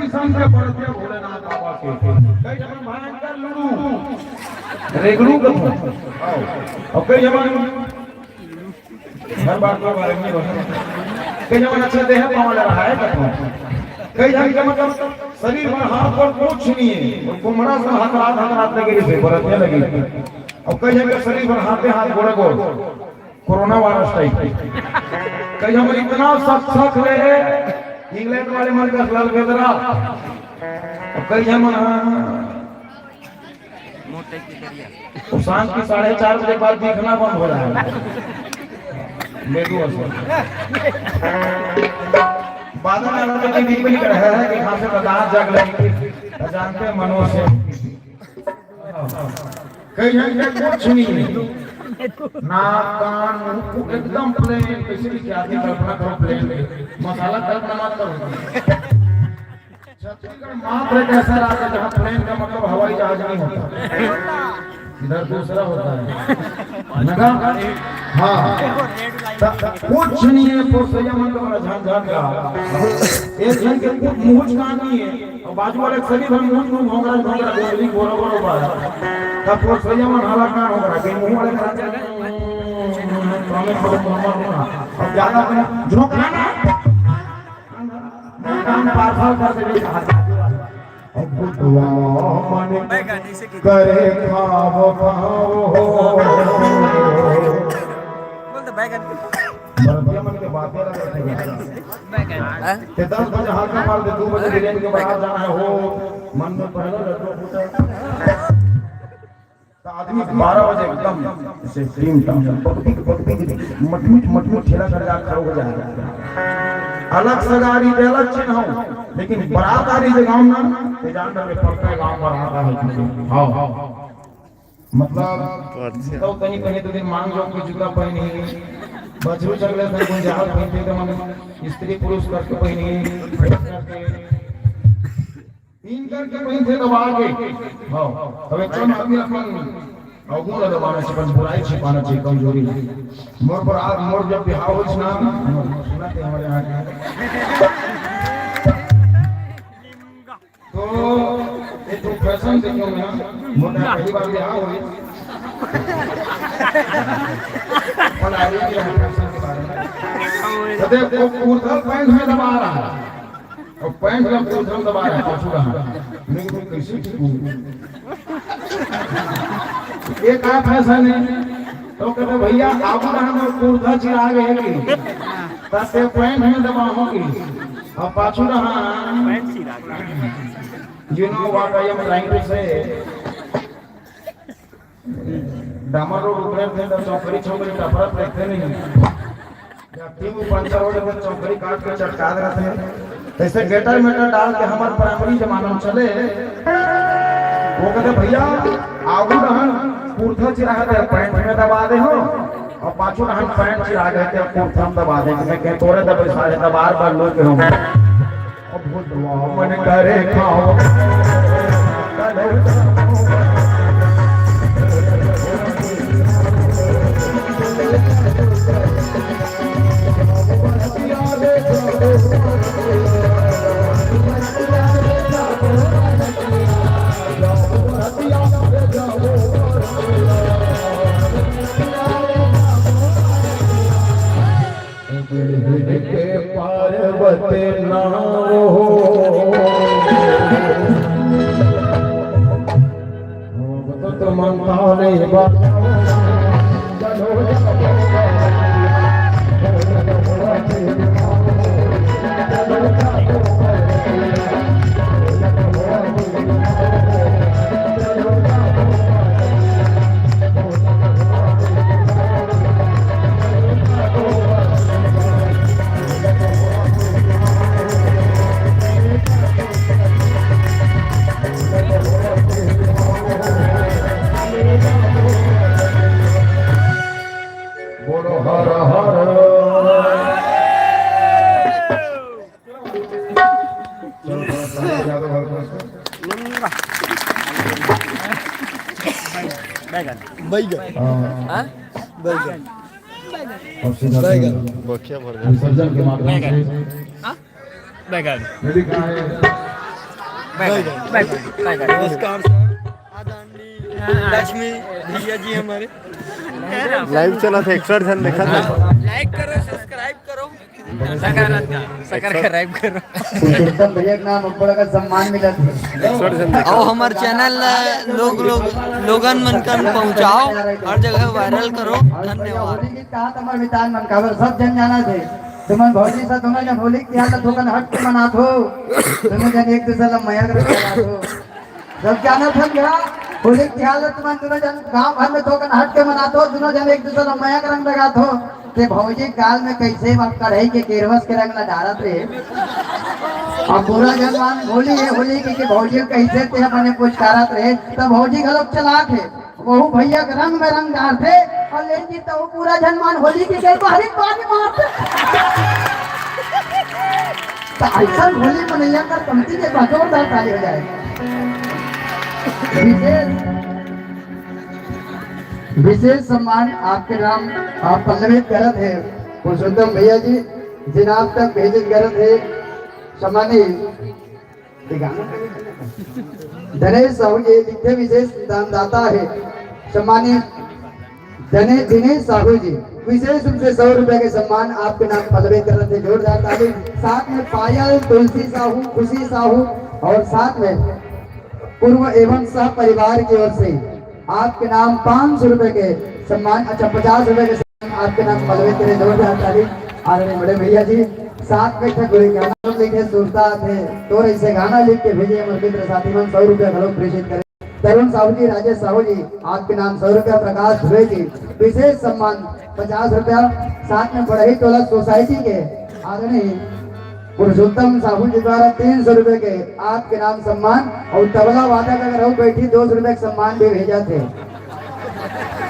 किसान के पड़ते भोलेनाथ बाबा के कई जगह भयंकर लड़ू रेगड़ू का और कई जगह हर बात को बारे में कई जगह अच्छे देह पावन रहा है कई जगह मतलब शरीर में हाथ पर कुछ नहीं है कुमड़ा से हाथ लगे से बरतने लगे और कई जगह शरीर में हाथ गोड़ गोड़ कोरोना वायरस टाइप कई जगह इतना सख्त रहे इंग्लैंड वाले मन का लाल बेदरा कई जमन शाम की 4:30 बजे बाद दिखना बंद हो रहा है बादल में बीच में रहा है कि कहां से बदात जाग लगी जानते मनो से कई जन कुछ नहीं नाक कान मुंह एकदम प्लेन किसी की क्या कल्पना करो प्लेन मसाला कल्पना मत करो छत्तीसगढ़ मात्र एक ऐसा राज्य जहाँ प्लेन का मतलब हवाई जहाज नहीं होता इधर दूसरा होता है नगा हाँ कुछ नहीं है पोसैया मन का झंझट का एक जन के मुंह कान नहीं है और बाजू वाले शरीर में मुंह भोंगड़ा गोली गोरो गोरो बार तब पोसैया मन हाला कान होगा कि मुंह वाले अब ज्यादा झोंकना कान पार कर दे अब दुआ मन करे खाओ बोल दे बैगन मरतिया मन के बातें बैगन ते 10 बजे हल्का मार दे 2 बजे बिरयानी के बाहर जाना है हो मन में पहले लड्डू फूटा तो आदमी 12 बजे एकदम से टीम टम मटमट ठेला खड़ा हो जाएगा अलग सगारी दे अलग चिन्ह हो लेकिन बरातारी जो गांव ना ते जानवर में पड़ता गांव पर आता है हां मतलब तो कहीं कहीं तो दिन मांग जो के जूता पहनी बछरू चगले से गुंजाल पहनते तो मन स्त्री पुरुष करके पहनी तीन करके पहनते तो आगे हां अब एक आदमी अपन अवगुण दबाना से बुराई छिपाना चाहिए कमजोरी मोर पर आज मोर जब बिहार हो ना सुनाते हमारे यहाँ तो ये तो फैशन देखो मैं मोर पहली बार बिहार हुई और आई के फैशन के बारे में तो देखो कुर्ता पैंट में दबा रहा है और पैंट का कुर्ता दबा रहा है पाछू रहा लेकिन कैसे ठीक ये का फैशन है तो कहते भैया आबू रहना कुर्ता चिरा गए कि तसे पैंट में दबा होगी और पाछू रहा पैंट चिरा गए you know what I am trying to say डामर रोड उतरे थे तो चौकड़ी टपरत देखते नहीं या टीम पंचर रोड में चौकड़ी काट के चटका देते हैं ऐसे गेटर मेटर डाल के हमारे प्राइमरी जमाना में चले वो कहते भैया आगू रहन कुर्ता चिरा दे पैंट में दबा दे हो और पाछू रहन पैंट चिरा गए थे कुर्ता में दबा दे मैं कह तोरे दबे सारे दबार बार लोग के हो अब वो दुआ मन करे खाओ पार्वती नाओ तो मनता नहीं बात हाँ, बैगन और सीधा विसर्जन के माध्यम से बैगन मेरी कहाँ है नमस्कार सर आदरणीय लक्ष्मी भैया जी हमारे लाइव चला था 61 जन देखा था लाइक करो सब्सक्राइब करो सब्सक्राइब करो पुरुषोत्तम भैया के नाम बड़ा का सम्मान मिला था 61 जन देखा और हमारे चैनल लोगन मन कर पहुंचाओ हर जगह वायरल करो धन्यवाद होली की कहा तुम्हारे विचार मन काबर सब जन जाना थे तुमन भौजी सा तुम्हें जब होली की हालत होकर हट के मना थो तुम्हें जन एक दूसरे लम मया कर थो सब जाना था क्या होली की हालत तुमन दोनों जन गांव भर में थोकर हट के मना थो दोनों जन एक दूसरे लम मया का रंग लगा थो ते भौजी काल में कैसे बात कढ़ाई के केरवस के रंग लडारत रे अब पूरा जन्मान होली है होली की भौजी कैसे ते अपने पुचकारत रहे तब भौजी गलत चलाक है वहू भैया के रंग में रंग डाल थे और लेकिन जी तो पूरा जन्मान होली की गई बाहरी पानी मारते तो ऐसा होली मनैया कर कमती के जोरदार ताली हो जाए विशेष सम्मान आपके नाम आप पल्लवित करत है पुरुषोत्तम भैया जी जिन आप तक भेजित करत है सम्मानित धनेश साहू जी लिखे विशेष दानदाता है सम्मानित दिनेश साहू जी विशेष रूप से 100 रुपए के सम्मान आपके नाम पल्लवित कर रहे थे जोरदार ताली साथ में पायल तुलसी साहू खुशी साहू और साथ में पूर्व एवं सह परिवार की ओर से आपके नाम 500 रुपए के सम्मान 50 रुपए के सम्मान आपके नाम पल्लवित करे जोरदार ताली आदरणीय बड़े भैया जी साथ में गाना लिखे सुरता थे तो ऐसे गाना लिख के भेजे हमारे मित्र साथी मन 100 रुपया घरों प्रेषित करें तरुण साहू जी राजेश साहू जी आपके नाम 100 रुपया प्रकाश धुए जी विशेष सम्मान 50 रुपया साथ में बढ़ई टोला सोसाइटी के आदरणीय पुरुषोत्तम साहू जी द्वारा 300 रुपए के आपके नाम सम्मान और तबला वादक अगर हो बैठी 200 रुपए के सम्मान भी भेजा थे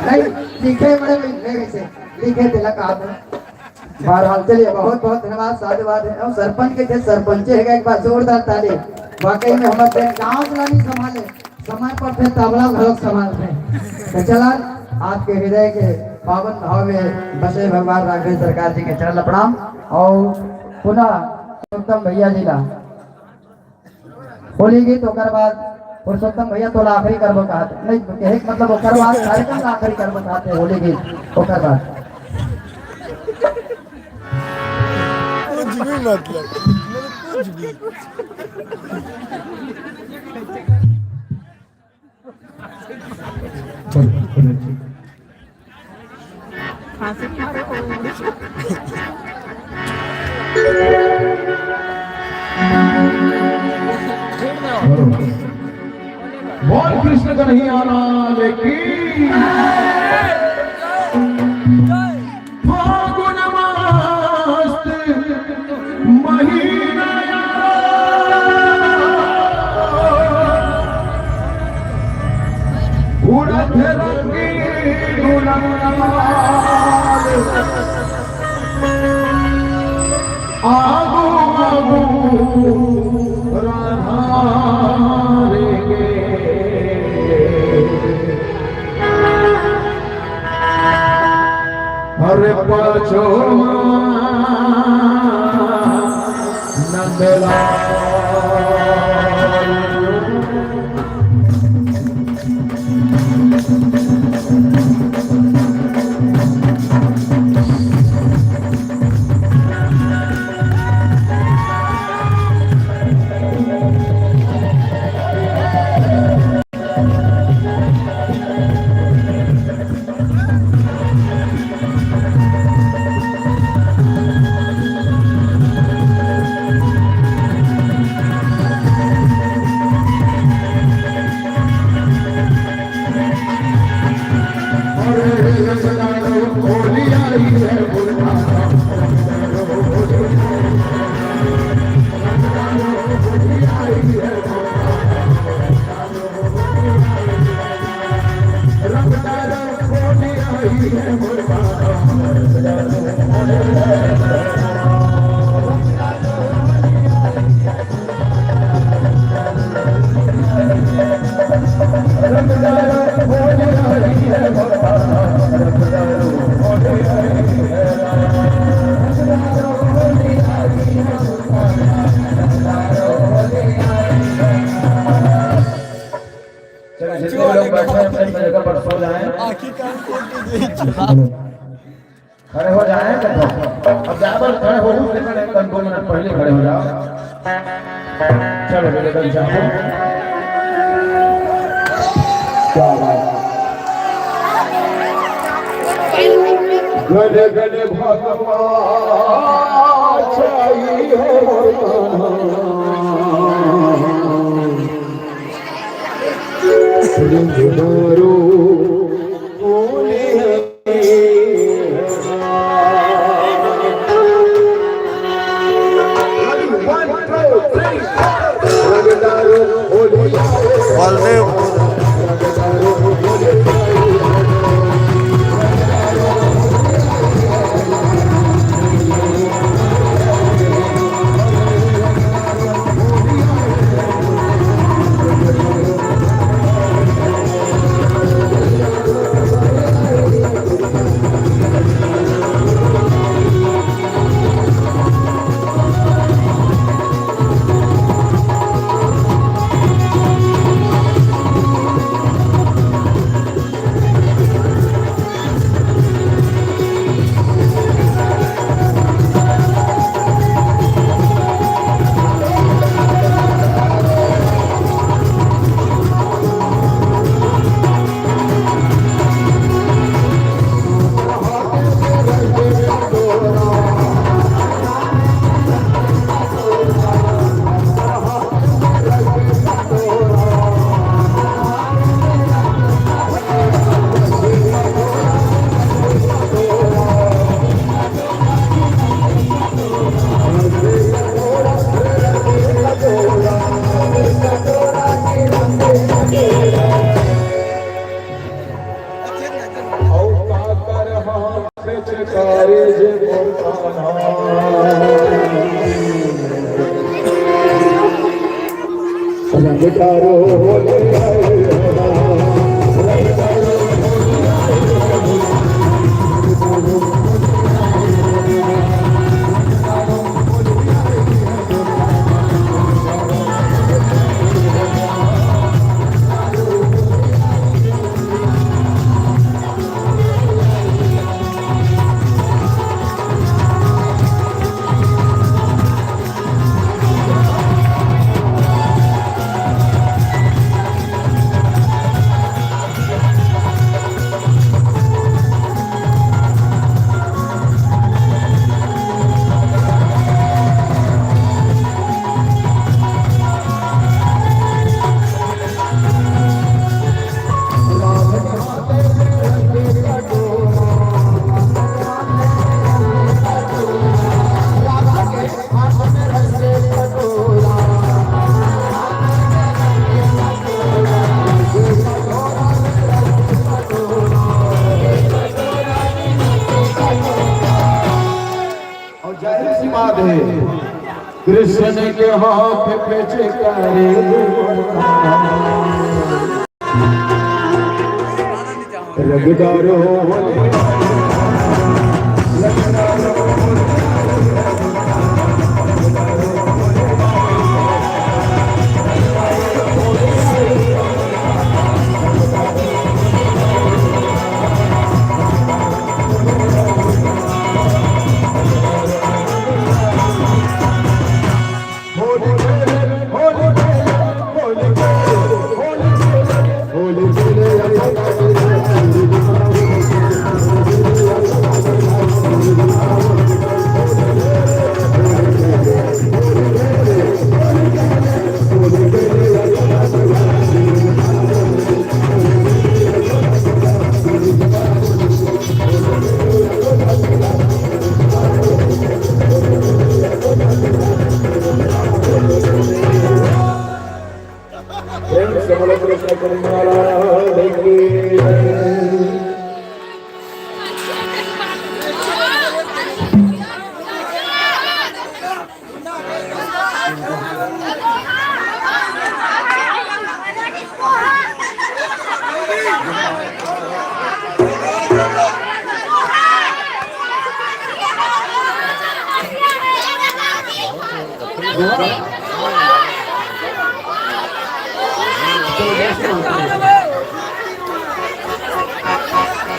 नहीं लिखे बड़े से लिखे तिलक आप बहरहाल चलिए बहुत बहुत धन्यवाद साधुवाद है और सरपंच के थे सरपंच है एक बार जोरदार ताली वाकई में हमारे गाँव नहीं संभाले समय पर थे तबला घरों संभालते तो चला आपके हृदय के पावन भाव में बसे भगवान राघवेंद्र सरकार जी के चरण प्रणाम और पुनः पुरुषोत्तम भैया जी का होली गीत होकर बाद पुरुषोत्तम भैया तो आखिरी करबो कहा नहीं कहे मतलब होकर बाद कार्यक्रम आखिरी करबो कहते होली गीत होकर बाद कुछ भी मतलब कुछ भी बोल कृष्ण कन्हैया लाल की फागुन मस्त महीना उड़त रंगी गुलाल आगू आगू राधा रे हरे पाछो नंदलाल खड़े हो जाए देखो अब जाबर खड़े हो जाओ लेकिन 2 मिनट पहले खड़े हो जाओ चलो मेरे बल जाओ क्या बात गले गले भगवान चाहिए हो बलदेव कृष्ण के हाथ पे चिकारे रगदारो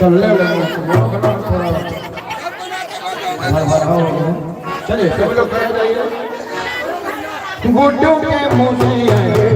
चल ले चलिए सभी लोग खड़े हो जाइए। गुड्डू के मुंह से आए